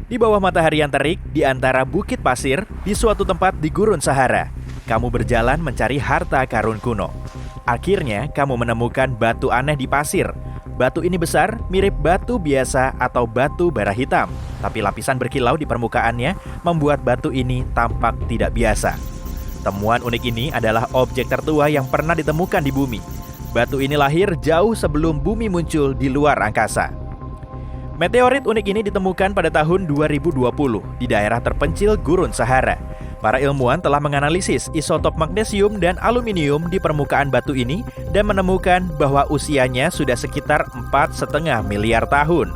Di bawah matahari yang terik, di antara bukit pasir, di suatu tempat di Gurun Sahara, kamu berjalan mencari harta karun kuno. Akhirnya, kamu menemukan batu aneh di pasir. Batu ini besar, mirip batu biasa atau batu bara hitam. Tapi lapisan berkilau di permukaannya membuat batu ini tampak tidak biasa. Temuan unik ini adalah objek tertua yang pernah ditemukan di bumi. Batu ini lahir jauh sebelum bumi muncul di luar angkasa. Meteorit unik ini ditemukan pada tahun 2020 di daerah terpencil Gurun Sahara. Para ilmuwan telah menganalisis isotop magnesium dan aluminium di permukaan batu ini dan menemukan bahwa usianya sudah sekitar 4,5 miliar tahun.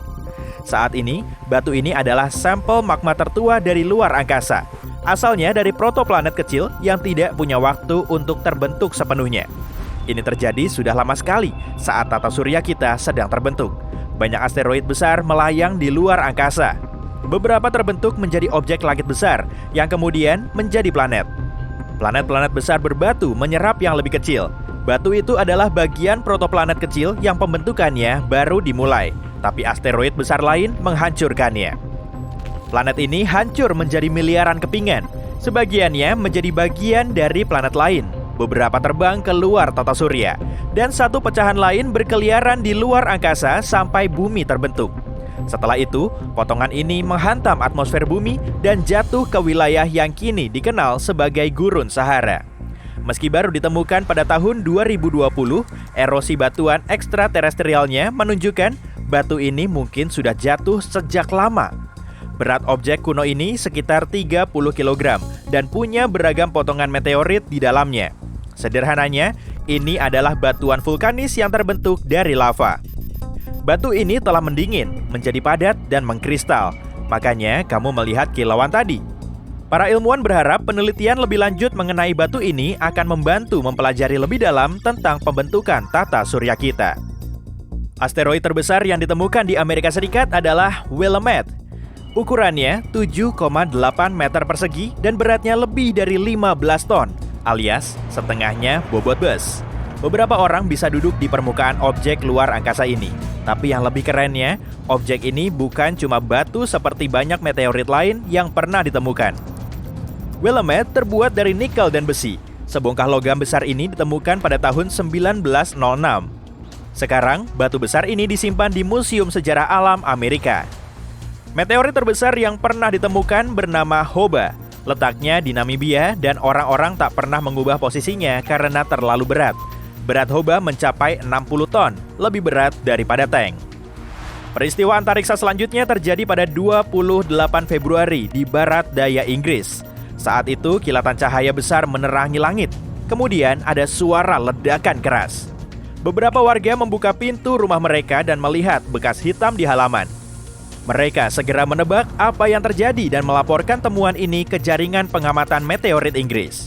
Saat ini, batu ini adalah sampel magma tertua dari luar angkasa. Asalnya dari protoplanet kecil yang tidak punya waktu untuk terbentuk sepenuhnya. Ini terjadi sudah lama sekali saat tata surya kita sedang terbentuk. Banyak asteroid besar melayang di luar angkasa. Beberapa terbentuk menjadi objek langit besar yang kemudian menjadi planet. Planet-planet besar berbatu menyerap yang lebih kecil. Batu itu adalah bagian protoplanet kecil yang pembentukannya baru dimulai, tapi asteroid besar lain menghancurkannya. Planet ini hancur menjadi miliaran kepingan. Sebagiannya menjadi bagian dari planet lain. Beberapa terbang ke luar tata surya, dan satu pecahan lain berkeliaran di luar angkasa sampai bumi terbentuk. Setelah itu, potongan ini menghantam atmosfer bumi dan jatuh ke wilayah yang kini dikenal sebagai Gurun Sahara. Meski baru ditemukan pada tahun 2020, erosi batuan ekstraterestrialnya menunjukkan batu ini mungkin sudah jatuh sejak lama. Berat objek kuno ini sekitar 30 kg dan punya beragam potongan meteorit di dalamnya. Sederhananya, ini adalah batuan vulkanis yang terbentuk dari lava. Batu ini telah mendingin, menjadi padat dan mengkristal. Makanya kamu melihat kilauan tadi. Para ilmuwan berharap penelitian lebih lanjut mengenai batu ini akan membantu mempelajari lebih dalam tentang pembentukan tata surya kita. Asteroid terbesar yang ditemukan di Amerika Serikat adalah Willamette. Ukurannya 7,8 meter persegi dan beratnya lebih dari 15 ton, alias setengahnya bobot bus. Beberapa orang bisa duduk di permukaan objek luar angkasa ini. Tapi yang lebih kerennya, objek ini bukan cuma batu seperti banyak meteorit lain yang pernah ditemukan. Willamette terbuat dari nikel dan besi. Sebongkah logam besar ini ditemukan pada tahun 1906. Sekarang, batu besar ini disimpan di Museum Sejarah Alam Amerika. Meteorit terbesar yang pernah ditemukan bernama Hoba. Letaknya di Namibia dan orang-orang tak pernah mengubah posisinya karena terlalu berat. Berat Hoba mencapai 60 ton, lebih berat daripada tank. Peristiwa antariksa selanjutnya terjadi pada 28 Februari di barat daya Inggris. Saat itu kilatan cahaya besar menerangi langit. Kemudian ada suara ledakan keras. Beberapa warga membuka pintu rumah mereka dan melihat bekas hitam di halaman. Mereka segera menebak apa yang terjadi dan melaporkan temuan ini ke jaringan pengamatan meteorit Inggris.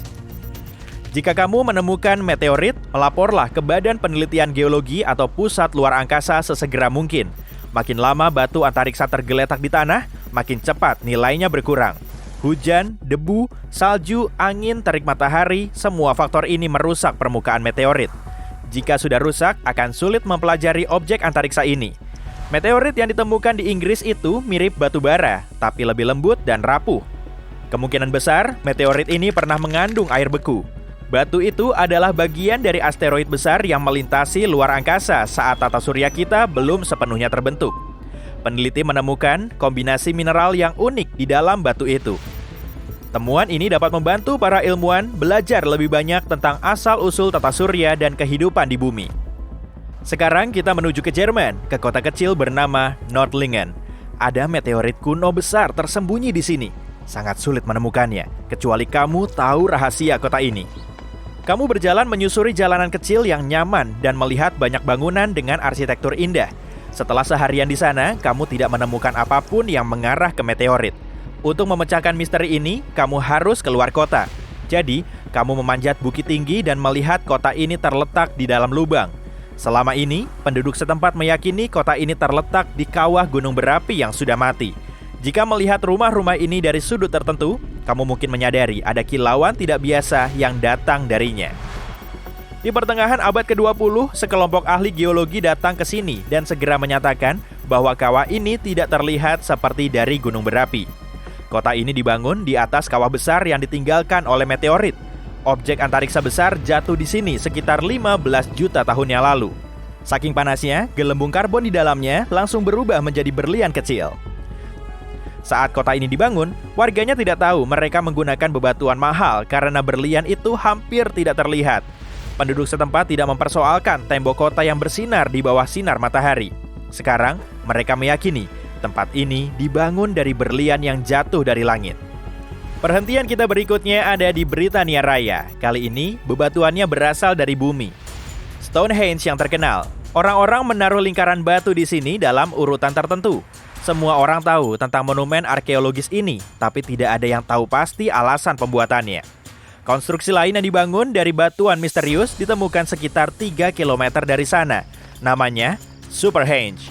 Jika kamu menemukan meteorit, melaporlah ke Badan Penelitian Geologi atau Pusat Luar Angkasa sesegera mungkin. Makin lama batu antariksa tergeletak di tanah, makin cepat nilainya berkurang. Hujan, debu, salju, angin, terik matahari, semua faktor ini merusak permukaan meteorit. Jika sudah rusak, akan sulit mempelajari objek antariksa ini. Meteorit yang ditemukan di Inggris itu mirip batu bara, tapi lebih lembut dan rapuh. Kemungkinan besar, meteorit ini pernah mengandung air beku. Batu itu adalah bagian dari asteroid besar yang melintasi luar angkasa saat tata surya kita belum sepenuhnya terbentuk. Peneliti menemukan kombinasi mineral yang unik di dalam batu itu. Temuan ini dapat membantu para ilmuwan belajar lebih banyak tentang asal-usul tata surya dan kehidupan di bumi. Sekarang kita menuju ke Jerman, ke kota kecil bernama Nordlingen. Ada meteorit kuno besar tersembunyi di sini. Sangat sulit menemukannya, kecuali kamu tahu rahasia kota ini. Kamu berjalan menyusuri jalanan kecil yang nyaman dan melihat banyak bangunan dengan arsitektur indah. Setelah seharian di sana, kamu tidak menemukan apapun yang mengarah ke meteorit. Untuk memecahkan misteri ini, kamu harus keluar kota. Jadi, kamu memanjat bukit tinggi dan melihat kota ini terletak di dalam lubang. Selama ini, penduduk setempat meyakini kota ini terletak di kawah gunung berapi yang sudah mati. Jika melihat rumah-rumah ini dari sudut tertentu, kamu mungkin menyadari ada kilauan tidak biasa yang datang darinya. Di pertengahan abad ke-20, sekelompok ahli geologi datang ke sini dan segera menyatakan bahwa kawah ini tidak terlihat seperti dari gunung berapi. Kota ini dibangun di atas kawah besar yang ditinggalkan oleh meteorit. Objek antariksa besar jatuh di sini sekitar 15 juta tahun yang lalu. Saking panasnya, gelembung karbon di dalamnya langsung berubah menjadi berlian kecil. Saat kota ini dibangun, warganya tidak tahu mereka menggunakan bebatuan mahal karena berlian itu hampir tidak terlihat. Penduduk setempat tidak mempersoalkan tembok kota yang bersinar di bawah sinar matahari. Sekarang, mereka meyakini tempat ini dibangun dari berlian yang jatuh dari langit. Perhentian kita berikutnya ada di Britania Raya. Kali ini, bebatuannya berasal dari bumi. Stonehenge yang terkenal, orang-orang menaruh lingkaran batu di sini dalam urutan tertentu. Semua orang tahu tentang monumen arkeologis ini, tapi tidak ada yang tahu pasti alasan pembuatannya. Konstruksi lain yang dibangun dari batuan misterius ditemukan sekitar 3 km dari sana. Namanya Superhenge.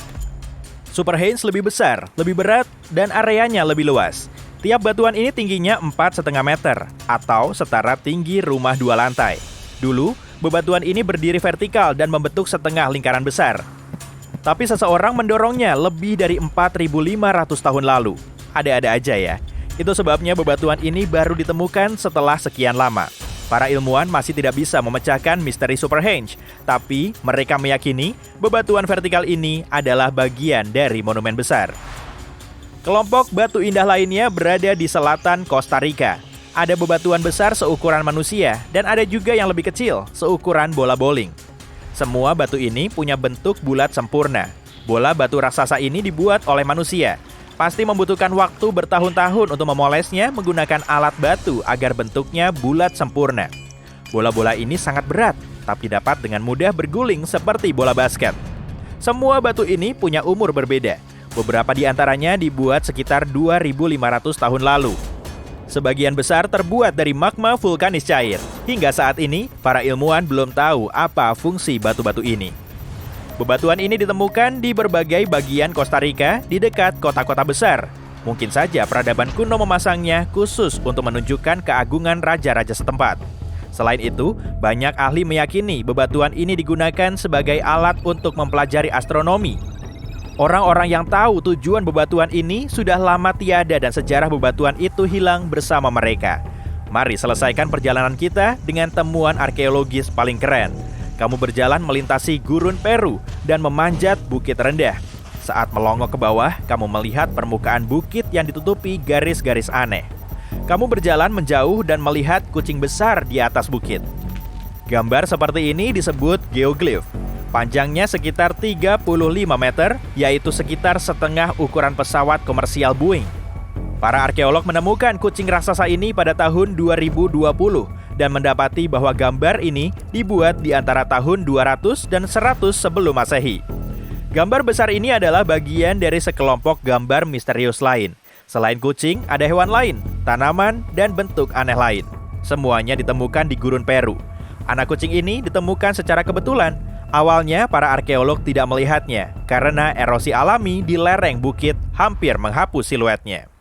Superhenge lebih besar, lebih berat, dan areanya lebih luas. Tiap batuan ini tingginya 4,5 meter, atau setara tinggi rumah 2 lantai. Dulu, bebatuan ini berdiri vertikal dan membentuk setengah lingkaran besar. Tapi seseorang mendorongnya lebih dari 4.500 tahun lalu. Ada-ada aja ya. Itu sebabnya bebatuan ini baru ditemukan setelah sekian lama. Para ilmuwan masih tidak bisa memecahkan misteri Superhenge, tapi mereka meyakini bebatuan vertikal ini adalah bagian dari monumen besar. Kelompok batu indah lainnya berada di selatan Costa Rica. Ada bebatuan besar seukuran manusia dan ada juga yang lebih kecil, seukuran bola bowling. Semua batu ini punya bentuk bulat sempurna. Bola batu raksasa ini dibuat oleh manusia. Pasti membutuhkan waktu bertahun-tahun untuk memolesnya menggunakan alat batu agar bentuknya bulat sempurna. Bola-bola ini sangat berat, tapi dapat dengan mudah berguling seperti bola basket. Semua batu ini punya umur berbeda. Beberapa di antaranya dibuat sekitar 2.500 tahun lalu. Sebagian besar terbuat dari magma vulkanis cair. Hingga saat ini, para ilmuwan belum tahu apa fungsi batu-batu ini. Bebatuan ini ditemukan di berbagai bagian Costa Rica di dekat kota-kota besar. Mungkin saja peradaban kuno memasangnya khusus untuk menunjukkan keagungan raja-raja setempat. Selain itu, banyak ahli meyakini bebatuan ini digunakan sebagai alat untuk mempelajari astronomi. Orang-orang yang tahu tujuan bebatuan ini sudah lama tiada dan sejarah bebatuan itu hilang bersama mereka. Mari selesaikan perjalanan kita dengan temuan arkeologis paling keren. Kamu berjalan melintasi gurun Peru dan memanjat bukit rendah. Saat melongok ke bawah, kamu melihat permukaan bukit yang ditutupi garis-garis aneh. Kamu berjalan menjauh dan melihat kucing besar di atas bukit. Gambar seperti ini disebut geoglyph. Panjangnya sekitar 35 meter, yaitu sekitar setengah ukuran pesawat komersial Boeing. Para arkeolog menemukan kucing raksasa ini pada tahun 2020 dan mendapati bahwa gambar ini dibuat di antara tahun 200 dan 100 sebelum Masehi. Gambar besar ini adalah bagian dari sekelompok gambar misterius lain. Selain kucing, ada hewan lain, tanaman, dan bentuk aneh lain. Semuanya ditemukan di gurun Peru. Anak kucing ini ditemukan secara kebetulan. Awalnya, para arkeolog tidak melihatnya karena erosi alami di lereng bukit hampir menghapus siluetnya.